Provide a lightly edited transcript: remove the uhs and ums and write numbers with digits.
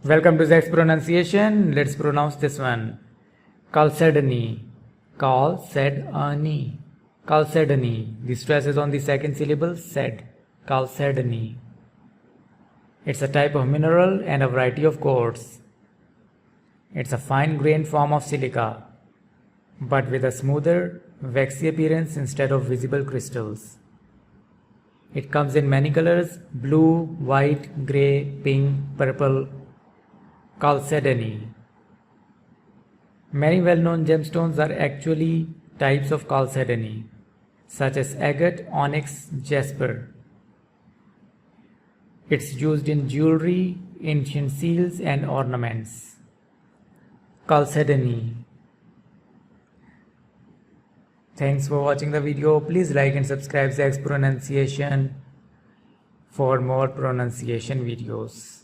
Welcome to Zack's pronunciation. Let's pronounce this one. Chalcedony. Chalcedony. Chalcedony. The stress is on the second syllable, sed. Chalcedony. It's a type of mineral and a variety of quartz. It's a fine-grained form of silica, but with a smoother, waxy appearance instead of visible crystals. It comes in many colors: blue, white, grey, pink, purple. Chalcedony. Many well-known gemstones are actually types of chalcedony, such as agate, onyx, jasper. It's used in jewelry, ancient seals, and ornaments. Chalcedony. Thanks for watching the video. Please like and subscribe Zack's pronunciation for more pronunciation videos.